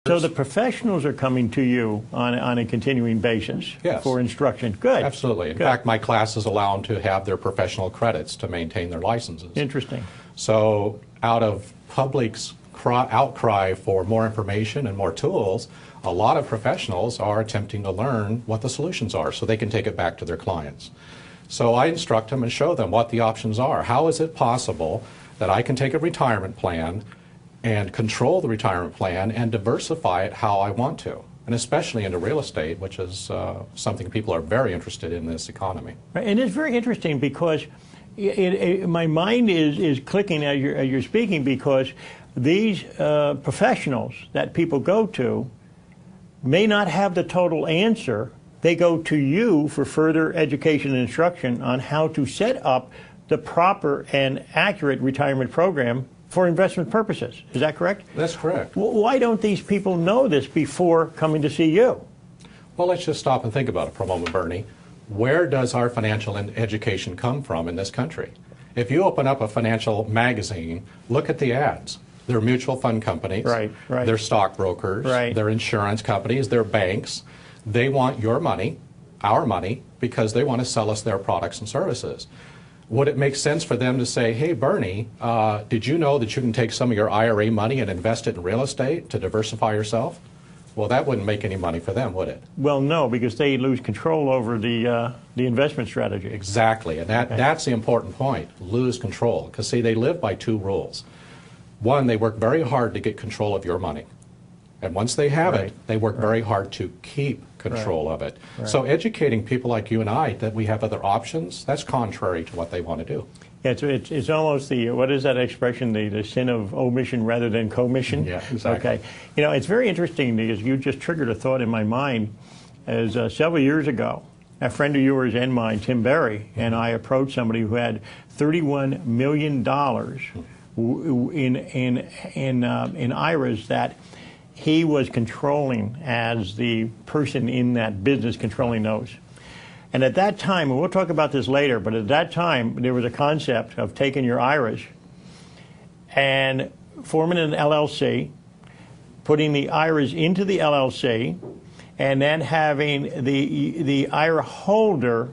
So the professionals are coming to you on a continuing basis for instruction. Good. Absolutely. In fact, my classes allow them to have their professional credits to maintain their licenses. Interesting. So out of public's outcry for more information and more tools, a lot of professionals are attempting to learn what the solutions are so they can take it back to their clients. So I instruct them and show them what the options are. How is it possible that I can take a retirement plan and control the retirement plan and diversify it how I want to, and especially into real estate, which is something people are very interested in this economy. And it's very interesting because my mind is clicking as you're speaking, because these professionals that people go to may not have the total answer. They go to you for further education and instruction on how to set up the proper and accurate retirement program for investment purposes. Is that correct? That's correct. Why don't these people know this before coming to see you? Well, let's just stop and think about it for a moment, Bernie. Where does our financial education come from in this country? If you open up a financial magazine, look at the ads. They're mutual fund companies. Right. They're stockbrokers. Right. They're insurance companies. They're banks. They want your money, our money, because they want to sell us their products and services. Would it make sense for them to say, hey, Bernie, did you know that you can take some of your IRA money and invest it in real estate to diversify yourself? Well, that wouldn't make any money for them, would it? Well, no, because they lose control over the investment strategy. Exactly, and that's the important point, lose control. Because, see, they live by two rules. One, they work very hard to get control of your money. And once they have it, they work very hard to keep control of it. So educating people like you and I that we have other options, that's contrary to what they want to do. Yeah, it's almost the, what is that expression, the sin of omission rather than commission? Yeah, exactly. Okay. You know, it's very interesting because you just triggered a thought in my mind. As several years ago, a friend of yours and mine, Tim Berry, and I approached somebody who had $31 million in IRAs that he was controlling as the person in that business controlling those. And at that time, and we'll talk about this later, but at that time there was a concept of taking your IRAs and forming an LLC, putting the IRAs into the LLC, and then having the IRA holder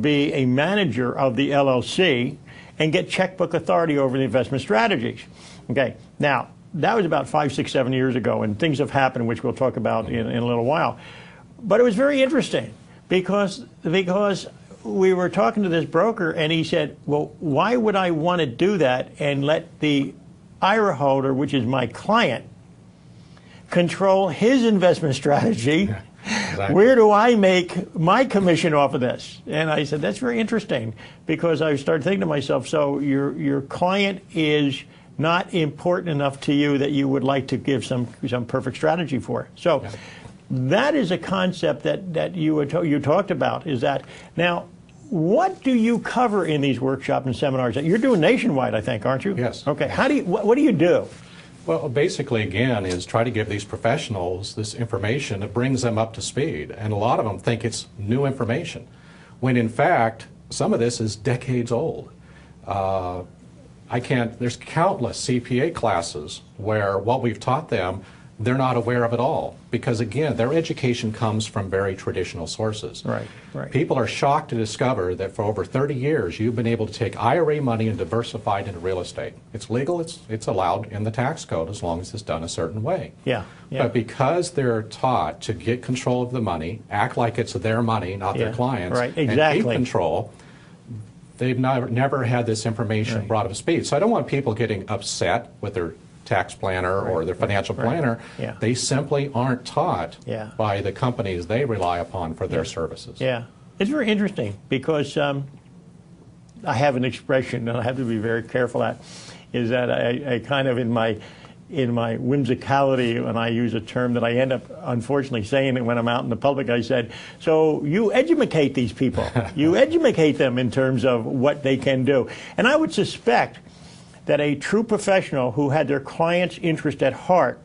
be a manager of the LLC and get checkbook authority over the investment strategies. Okay, now, that was about 5, 6, 7 years ago, and things have happened, which we'll talk about in a little while. But it was very interesting because we were talking to this broker, and he said, well, why would I want to do that and let the IRA holder, which is my client, control his investment strategy? Yeah, exactly. Where do I make my commission off of this? And I said, that's very interesting, because I started thinking to myself, so your client is not important enough to you that you would like to give some perfect strategy for. So that is a concept that you talked about, is that. Now, what do you cover in these workshops and seminars? You're doing nationwide, I think, aren't you? Yes. Okay. What do you do? Well, basically, again, is try to give these professionals this information that brings them up to speed. And a lot of them think it's new information, when in fact, some of this is decades old. There's countless CPA classes where what we've taught them, they're not aware of at all. Because again, their education comes from very traditional sources. Right. People are shocked to discover that for over 30 years, you've been able to take IRA money and diversify it into real estate. It's legal, it's allowed in the tax code as long as it's done a certain way. Yeah. But because they're taught to get control of the money, act like it's their money, not their clients, and keep control, they've never had this information brought up to speed. So I don't want people getting upset with their tax planner or their financial planner. They simply aren't taught by the companies they rely upon for their services. Yeah. It's very interesting because I have an expression, and I have to be very careful at, is that I kind of, in my whimsicality, when I use a term that I end up unfortunately saying it when I'm out in the public, I said, so you educate these people. You educate them in terms of what they can do. And I would suspect that a true professional who had their client's interest at heart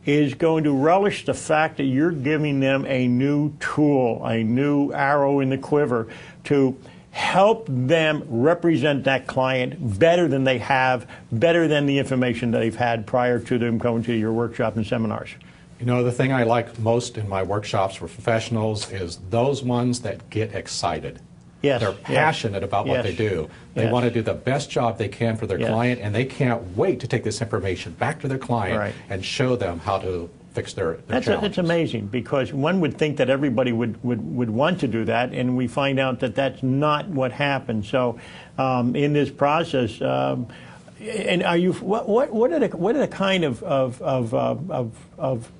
is going to relish the fact that you're giving them a new tool, a new arrow in the quiver to help them represent that client better than they have, better than the information that they've had prior to them going to your workshop and seminars. You know, the thing I like most in my workshops for professionals is those ones that get excited. Yes. They're passionate about what they do. They want to do the best job they can for their client, and they can't wait to take this information back to their client and show them how to fix their challenges. That's amazing, because one would think that everybody would want to do that, and we find out that that's not what happens. So in this process, and are you what are the kind of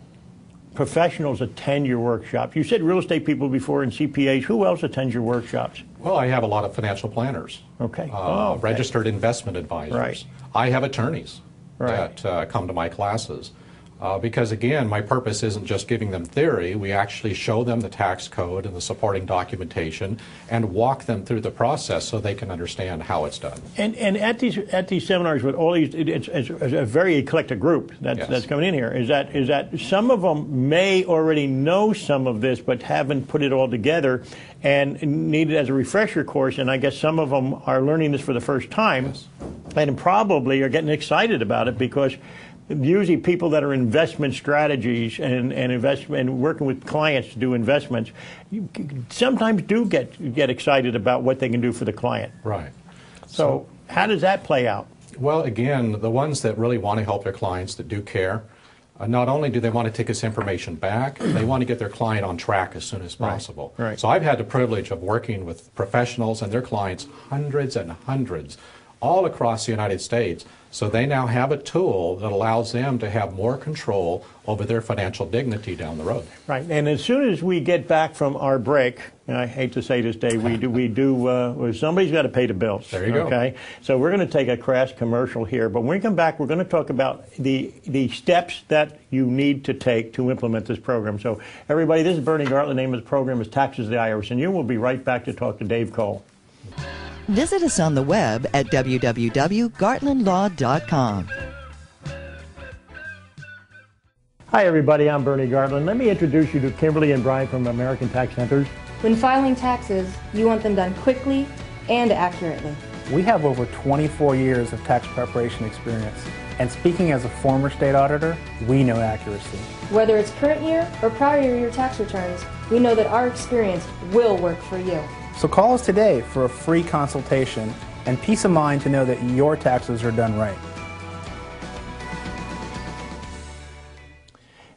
professionals attend your workshops? You said real estate people before and CPAs. Who else attends your workshops? Well, I have a lot of financial planners. Okay. Registered investment advisors. Right. I have attorneys that come to my classes. Because again, my purpose isn't just giving them theory. We actually show them the tax code and the supporting documentation and walk them through the process so they can understand how it's done. And at these seminars with all these, it's a very eclectic group that's coming in here. Is that some of them may already know some of this but haven't put it all together and need it as a refresher course, and I guess some of them are learning this for the first time and probably are getting excited about it, because usually people that are investment strategies and working with clients to do investments sometimes do get excited about what they can do for the client. Right. So how does that play out? Well, again, the ones that really want to help their clients, that do care, not only do they want to take this information back, they want to get their client on track as soon as possible. Right. So I've had the privilege of working with professionals and their clients, hundreds and hundreds, all across the United States. So they now have a tool that allows them to have more control over their financial dignity down the road. Right, and as soon as we get back from our break, and I hate to say this, Dave, somebody's got to pay the bills. There you go. Okay, so we're going to take a crass commercial here, but when we come back, we're going to talk about the steps that you need to take to implement this program. So everybody, this is Bernie Gartland. The name of the program is Taxes, the IRS and You. We'll be right back to talk to Dave Cole. Visit us on the web at www.gartlandlaw.com. Hi, everybody. I'm Bernie Gartland. Let me introduce you to Kimberly and Brian from American Tax Centers. When filing taxes, you want them done quickly and accurately. We have over 24 years of tax preparation experience. And speaking as a former state auditor, we know accuracy. Whether it's current year or prior year tax returns, we know that our experience will work for you. So call us today for a free consultation and peace of mind to know that your taxes are done right.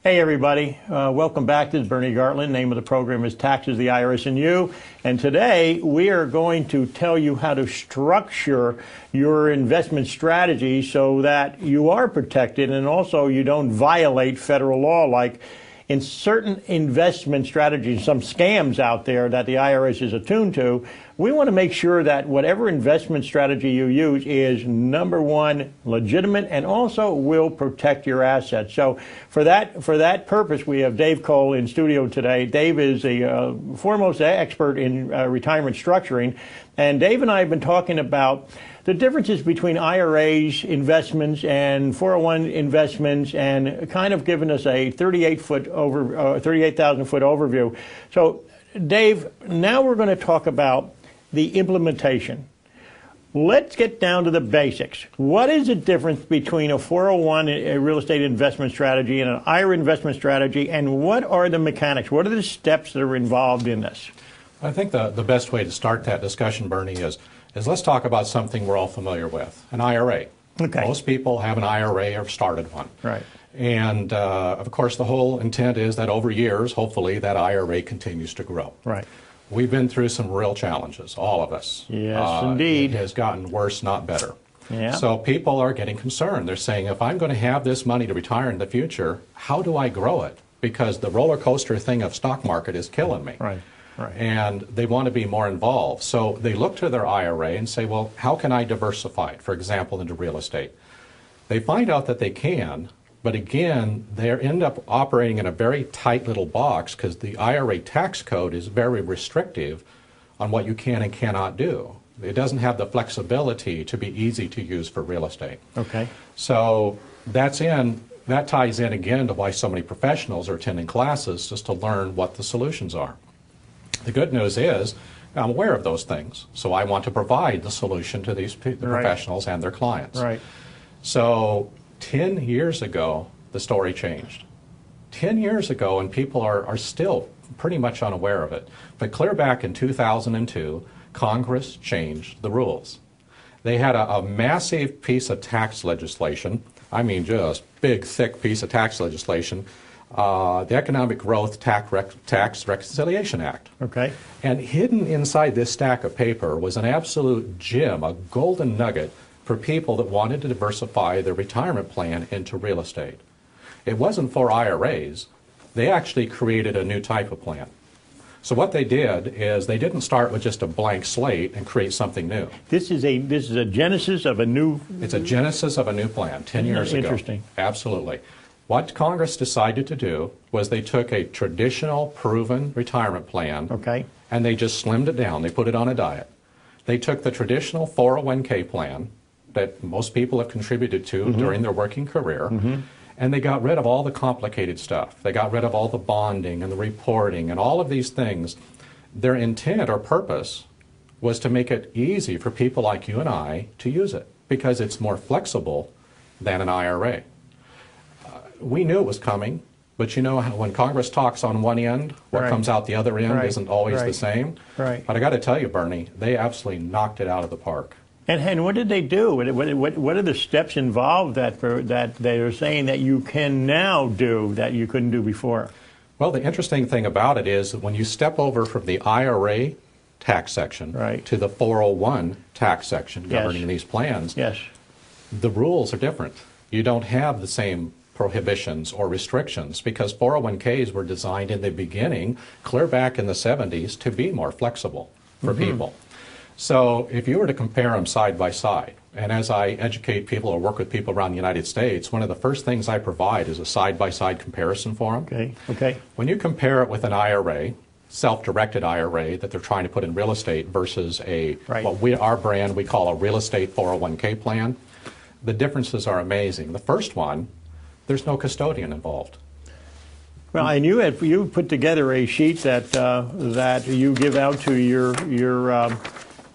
Hey everybody, welcome back. This is Bernie Gartland. Name of the program is Taxes, the IRS and You. And today we are going to tell you how to structure your investment strategy so that you are protected and also you don't violate federal law, like in certain investment strategies, some scams out there that the IRS is attuned to. We want to make sure that whatever investment strategy you use is, number one, legitimate and also will protect your assets. So for that purpose, we have Dave Cole in studio today. Dave is the foremost expert in retirement structuring. And Dave and I have been talking about the differences between IRAs, investments, and 401 investments, and kind of given us a 38,000 foot overview. So, Dave, now we're going to talk about the implementation. Let's get down to the basics. What is the difference between a 401 real estate investment strategy and an IRA investment strategy, and what are the mechanics? What are the steps that are involved in this? I think the best way to start that discussion, Bernie, is let's talk about something we're all familiar with, an IRA. Okay. Most people have an IRA or started one. Right. And, of course, the whole intent is that over years, hopefully, that IRA continues to grow. Right. We've been through some real challenges, all of us. Yes, indeed. It has gotten worse, not better. Yeah. So people are getting concerned. They're saying, if I'm going to have this money to retire in the future, how do I grow it? Because the roller coaster thing of stock market is killing me. Right. Right. And they want to be more involved. So they look to their IRA and say, well, how can I diversify it, for example, into real estate? They find out that they can, but again, they end up operating in a very tight little box because the IRA tax code is very restrictive on what you can and cannot do. It doesn't have the flexibility to be easy to use for real estate. Okay. So that ties in again to why so many professionals are attending classes, just to learn what the solutions are. The good news is I'm aware of those things, so I want to provide the solution to these professionals and their clients. Right. So 10 years ago, the story changed. 10 years ago, and people are still pretty much unaware of it. But clear back in 2002, Congress changed the rules. They had a massive piece of tax legislation, I mean just big, thick piece of tax legislation, the Economic Growth Tax Reconciliation Act. Okay. And hidden inside this stack of paper was an absolute gem, a golden nugget for people that wanted to diversify their retirement plan into real estate. It wasn't for IRAs. They actually created a new type of plan. So what they did is they didn't start with just a blank slate and create something new. This is a genesis of a new... It's a genesis of a new plan 10 years ago. Interesting. Absolutely. What Congress decided to do was they took a traditional proven retirement plan, Okay. and they just slimmed it down. They put it on a diet. They took the traditional 401k plan that most people have contributed to during their working career, and they got rid of all the complicated stuff. They got rid of all the bonding and the reporting and all of these things. Their intent or purpose was to make it easy for people like you and I to use it because it's more flexible than an IRA. We knew it was coming, but you know, when Congress talks on one end, what comes out the other end isn't always the same. Right. But I got to tell you, Bernie, they absolutely knocked it out of the park. And what did they do? What are the steps involved that they are saying that you can now do that you couldn't do before? Well, the interesting thing about it is that when you step over from the IRA tax section to the 401 tax section governing these plans, the rules are different. You don't have the same prohibitions or restrictions because 401ks were designed in the beginning, clear back in the 70s, to be more flexible for people. So if you were to compare them side by side, and as I educate people or work with people around the United States, one of the first things I provide is a side-by-side comparison for them. Okay. When you compare it with an IRA, self-directed IRA that they're trying to put in real estate versus a our brand we call a real estate 401k plan, the differences are amazing. The first one, there's no custodian involved. Well, and you put together a sheet that you give out to your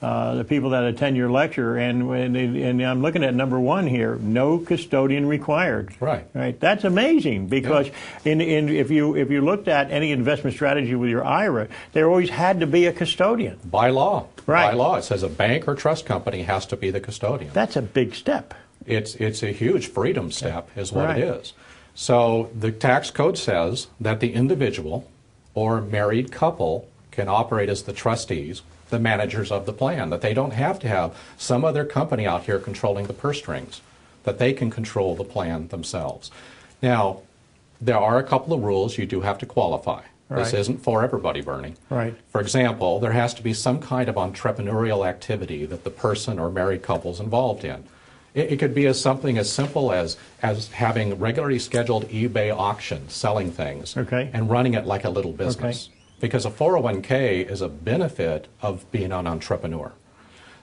the people that attend your lecture, and I'm looking at number one here: no custodian required. Right. That's amazing because if you looked at any investment strategy with your IRA, there always had to be a custodian. By law. By law, it says a bank or trust company has to be the custodian. That's a big step. It's a huge freedom step, is what it is. So the tax code says that the individual or married couple can operate as the trustees, the managers of the plan, that they don't have to have some other company out here controlling the purse strings, that they can control the plan themselves. Now, there are a couple of rules you do have to qualify. This isn't for everybody, Bernie. For example, there has to be some kind of entrepreneurial activity that the person or married couple is involved in. It could be something as simple as having regularly scheduled eBay auctions, selling things, and running it like a little business. Because a 401k is a benefit of being an entrepreneur.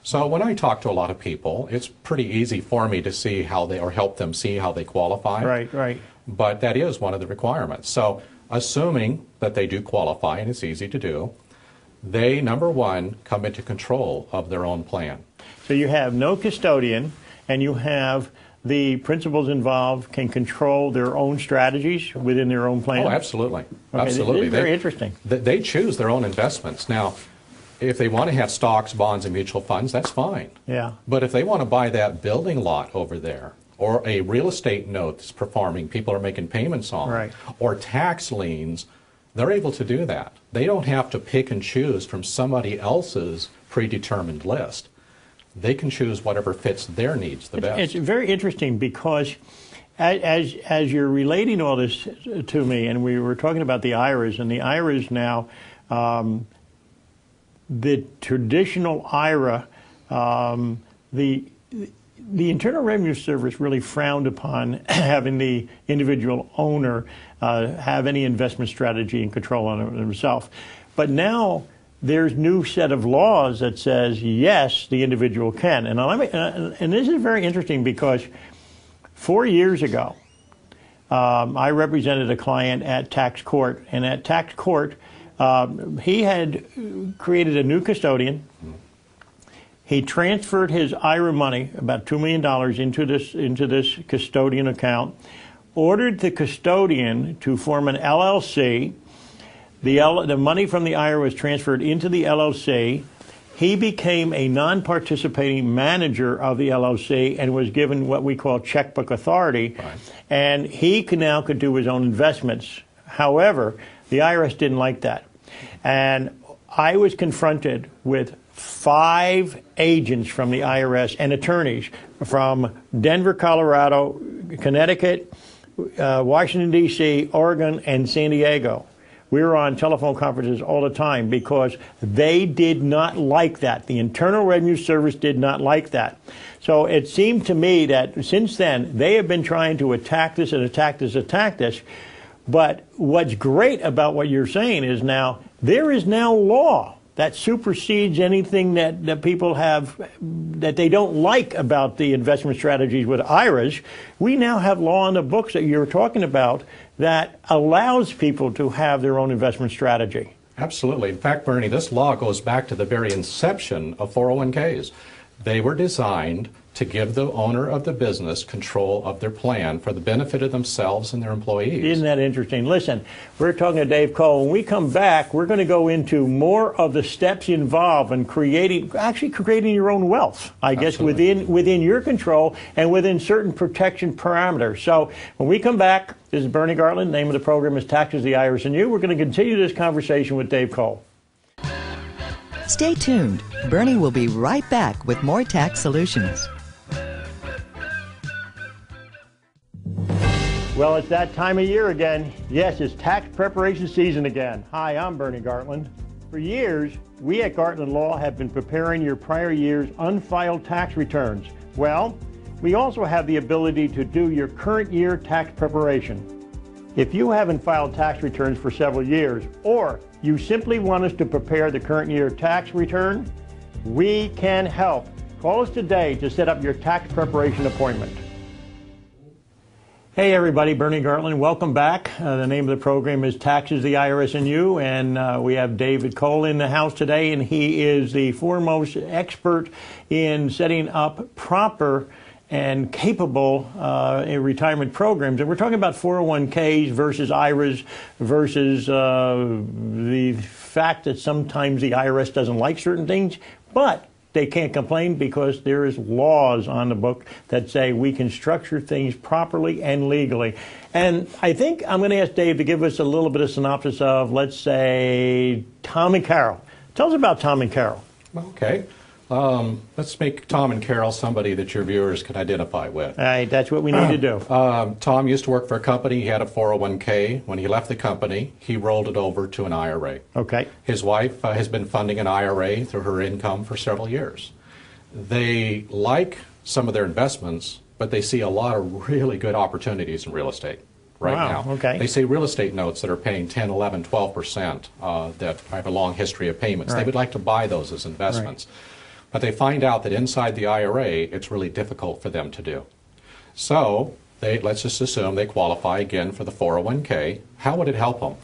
So when I talk to a lot of people, it's pretty easy for me to see how they, or help them see how they qualify. But that is one of the requirements. So assuming that they do qualify, and it's easy to do, they, number one, come into control of their own plan. So you have no custodian, and you have the principals involved can control their own strategies within their own plan? Oh, absolutely. Absolutely. Very interesting. They choose their own investments. Now, if they want to have stocks, bonds, and mutual funds, that's fine. But if they want to buy that building lot over there, or a real estate note that's performing, people are making payments on, or tax liens, they're able to do that. They don't have to pick and choose from somebody else's predetermined list. They can choose whatever fits their needs the best. It's very interesting because as you're relating all this to me, and we were talking about the IRAs, and the IRAs now, the traditional IRA, the Internal Revenue Service really frowned upon having the individual owner have any investment strategy and control on it himself. But now there's new set of laws that says, yes, the individual can. And this is very interesting because 4 years ago, I represented a client at tax court. And at tax court, he had created a new custodian. He transferred his IRA money, about $2 million, into this custodian account. ordered the custodian to form an LLC. The money from the IRA was transferred into the LLC. He became a non-participating manager of the LLC and was given what we call checkbook authority. Right. And he now could do his own investments. However, the IRS didn't like that. And I was confronted with 5 agents from the IRS and attorneys from Denver, Colorado, Connecticut, Washington, D.C., Oregon, and San Diego. We were on telephone conferences all the time because they did not like that. The Internal Revenue Service did not like that. So it seemed to me that since then, they have been trying to attack this and attack this. But what's great about what you're saying is now there is now law that supersedes anything that people have that they don't like about the investment strategies with IRAs. We now have law in the books that you're talking about that allows people to have their own investment strategy. Absolutely. In fact, Bernie, this law goes back to the very inception of 401ks. They were designed to give the owner of the business control of their plan for the benefit of themselves and their employees. Isn't that interesting? Listen, we're talking to Dave Cole. When we come back, we're going to go into more of the steps involved in creating your own wealth, I guess, within your control and within certain protection parameters. So when we come back, this is Bernie Gartland. The name of the program is Taxes, the IRS and You. We're going to continue this conversation with Dave Cole. Stay tuned. Bernie will be right back with more tax solutions. Well, it's that time of year again. Yes, it's tax preparation season again. Hi, I'm Bernie Gartland. For years, we at Gartland Law have been preparing your prior year's unfiled tax returns. Well, we also have the ability to do your current year tax preparation. If you haven't filed tax returns for several years, or you simply want us to prepare the current year tax return, we can help. Call us today to set up your tax preparation appointment. Hey everybody, Bernie Gartland, welcome back. The name of the program is Taxes, the IRS and You, and we have David Cole in the house today, and he is the foremost expert in setting up proper and capable retirement programs. And we're talking about 401ks versus IRAs versus the fact that sometimes the IRS doesn't like certain things, but they can't complain because there is laws on the book that say we can structure things properly and legally. And I think I'm going to ask Dave to give us a little bit of synopsis of, let's say, Tom and Carol. Tell us about Tom and Carol. Okay. Let's make Tom and Carol somebody that your viewers can identify with. All right, that's what we need to do. Tom used to work for a company. He had a 401k. When he left the company, he rolled it over to an IRA. Okay. His wife has been funding an IRA through her income for several years. They like some of their investments, but they see a lot of really good opportunities in real estate right now. Okay. They see real estate notes that are paying 10, 11, 12% that have a long history of payments. Right. They would like to buy those as investments. Right. But they find out that inside the IRA, it's really difficult for them to do. So let's just assume they qualify again for the 401k. How would it help them?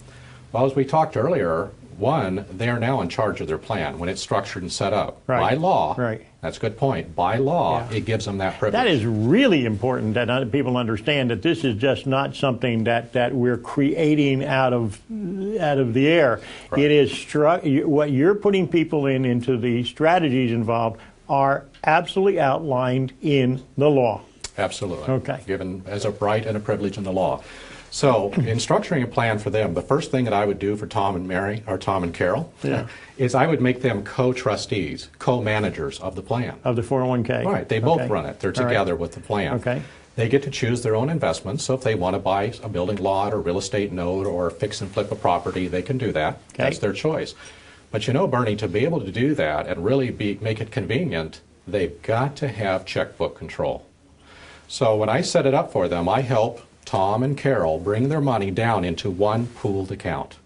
Well, as we talked earlier, one, they are now in charge of their plan when it's structured and set up. Right. By law, right. That's a good point. By law, it gives them that privilege. That is really important that people understand that this is just not something that we're creating out of the air. Right. It is what you're putting people into the strategies involved are absolutely outlined in the law. Absolutely. Okay. Given as a right and a privilege in the law. So in structuring a plan for them, the first thing that I would do for Tom and Mary, or Tom and Carol, is I would make them co-trustees, co-managers of the plan. Of the 401k. Right. They both run it. They're together with the plan. Okay. They get to choose their own investments. So if they want to buy a building lot or real estate note or fix and flip a property, they can do that. Okay. That's their choice. But you know, Bernie, to be able to do that and really make it convenient, they've got to have checkbook control. So when I set it up for them, I help Tom and Carol bring their money down into one pooled account.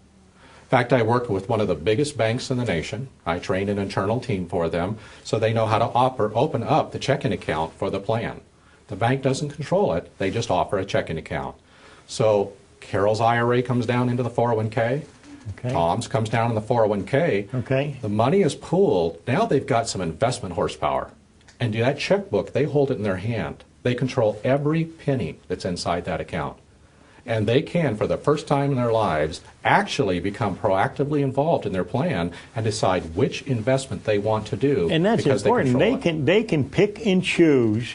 In fact, I worked with one of the biggest banks in the nation. I trained an internal team for them so they know how to open up the checking account for the plan. The bank doesn't control it. They just offer a checking account. So Carol's IRA comes down into the 401k. Okay. Tom's comes down in the 401k. Okay. The money is pooled. Now they've got some investment horsepower. And that checkbook, they hold it in their hand. They control every penny that's inside that account. And they can, for the first time in their lives, actually become proactively involved in their plan and decide which investment they want to do. And that's important. They can pick and choose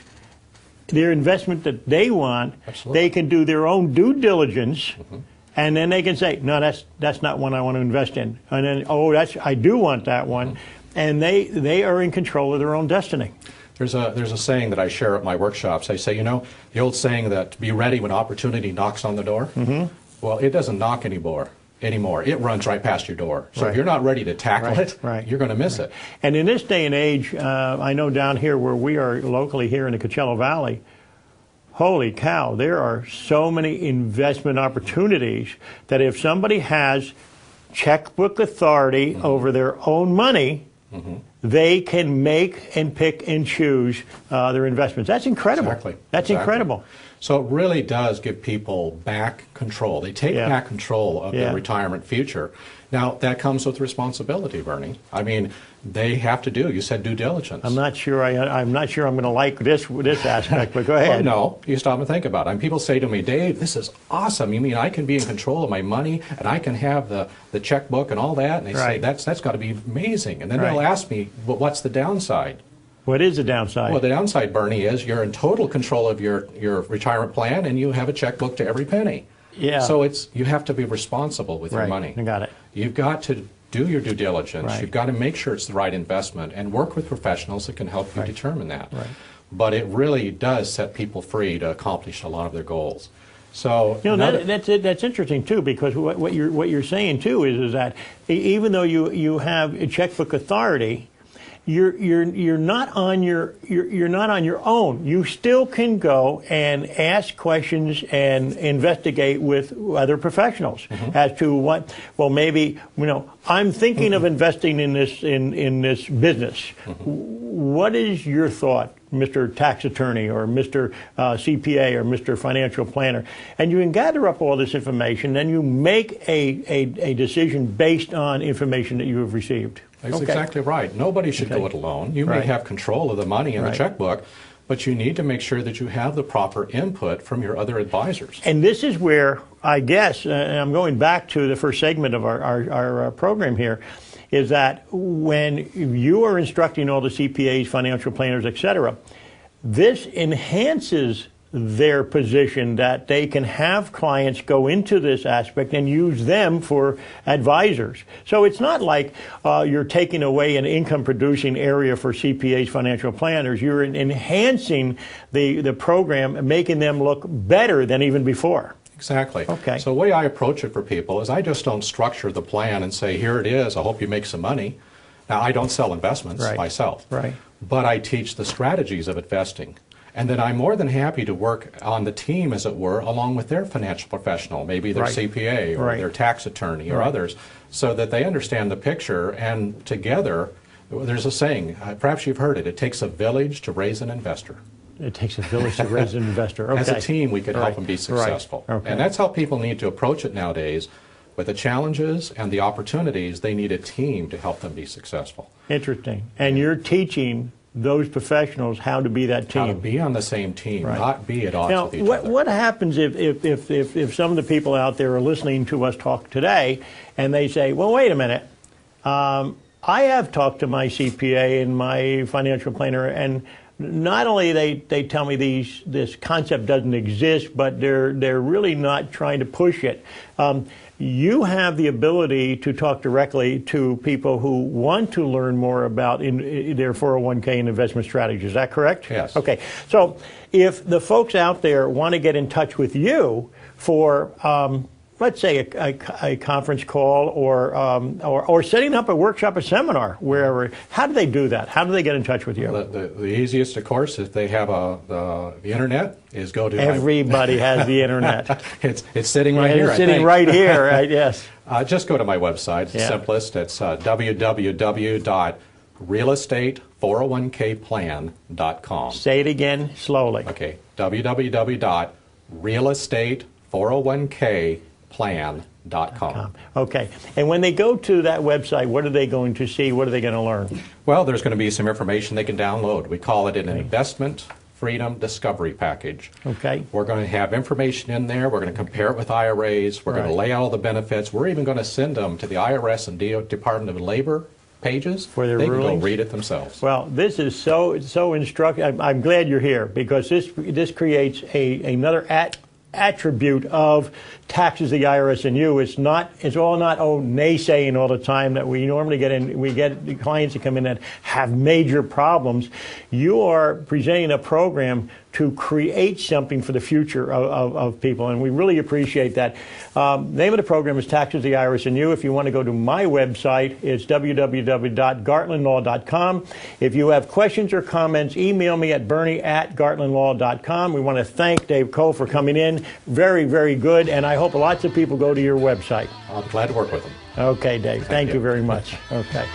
their investment that they want. Absolutely. They can do their own due diligence, and then they can say, no, that's not one I want to invest in. And then, oh, I do want that one. And they are in control of their own destiny. There's a saying that I share at my workshops. I say, you know, the old saying that be ready when opportunity knocks on the door. Well, it doesn't knock anymore. It runs right past your door. So if you're not ready to tackle it, you're going to miss it. And in this day and age, I know down here where we are locally here in the Coachella Valley, holy cow, there are so many investment opportunities that if somebody has checkbook authority over their own money, they can make and pick and choose their investments. That's incredible. Exactly. That's incredible. So it really does give people back control. They take back control of their retirement future. Now, that comes with responsibility, Bernie. I mean, they have to do, you said due diligence. I'm not sure I'm going to like this aspect, but go ahead. Well, no, you stop and think about it. And people say to me, Dave, this is awesome. You mean I can be in control of my money and I can have the checkbook and all that? And they say, that's got to be amazing. And then they'll ask me, well, what's the downside? What is the downside? Well, the downside, Bernie, is you're in total control of your retirement plan and you have a checkbook to every penny. Yeah. So you have to be responsible with your money. I got it. You've got to do your due diligence. Right. You've got to make sure it's the right investment and work with professionals that can help you determine that. Right. But it really does set people free to accomplish a lot of their goals. So you know, that's interesting too, because what you're saying too is that even though you have a checkbook authority, you're not on your own. You still can go and ask questions and investigate with other professionals as to what. Well, maybe I'm thinking of investing in this business. What is your thought, Mr. Tax Attorney or Mr. CPA or Mr. Financial Planner? And you can gather up all this information, then you make a decision based on information that you have received. That's exactly right. Nobody should go it alone. You may have control of the money in the checkbook, but you need to make sure that you have the proper input from your other advisors. And this is where, I guess, and I'm going back to the first segment of our program here, is that when you are instructing all the CPAs, financial planners, etc., this enhances their position that they can have clients go into this aspect and use them for advisors. So it's not like you're taking away an income-producing area for CPAs, financial planners. You're enhancing the program, making them look better than even before. Exactly. Okay. So the way I approach it for people is I just don't structure the plan and say, here it is, I hope you make some money. Now, I don't sell investments myself, but I teach the strategies of investing. And then I'm more than happy to work on the team, as it were, along with their financial professional, maybe their CPA or their tax attorney or others, so that they understand the picture. And together, there's a saying, perhaps you've heard it, it takes a village to raise an investor. It takes a village to raise an investor. Okay. As a team, we could help them be successful. Okay. And that's how people need to approach it nowadays. With the challenges and the opportunities, they need a team to help them be successful. Interesting. And you're teaching those professionals how to be that team. How to be on the same team, not be at odds with each other. What happens if some of the people out there are listening to us talk today and they say, well, wait a minute, I have talked to my CPA and my financial planner, and not only they tell me this concept doesn't exist, but they're really not trying to push it. You have the ability to talk directly to people who want to learn more about their 401k and investment strategies. Is that correct? Yes. Okay. So if the folks out there want to get in touch with you for, let's say, a conference call or setting up a workshop, a seminar, wherever, how do they do that? How do they get in touch with you? The easiest, of course, if they have the internet, is go to... Everybody has the internet. It's sitting right here, It's sitting right here, right? Yes. Just go to my website. It's simplest. It's www.realestate401kplan.com. Say it again slowly. Okay. www.realestate401kplan.com. Okay. And when they go to that website, what are they going to see? What are they going to learn? Well, there's going to be some information they can download. We call it an investment Freedom Discovery Package. Okay. We're going to have information in there. We're going to compare it with IRAs. We're going to lay out all the benefits. We're even going to send them to the IRS and Department of Labor pages. For their they rulings. can go read it themselves. Well, this is so instructive. I'm glad you're here, because this creates another attribute of taxes, the IRS and you. It's all not naysaying all the time that we normally get in. We get the clients that come in that have major problems. You are presenting a program to create something for the future of people, and we really appreciate that. Name of the program is Taxes, the IRS and You. If you want to go to my website, it's www.gartlandlaw.com. If you have questions or comments, email me at bernie@gartlandlaw.com. We want to thank Dave Cole for coming in. Very, very good, and I hope lots of people go to your website. I'm glad to work with them. Okay, Dave. Thank you very much. Okay.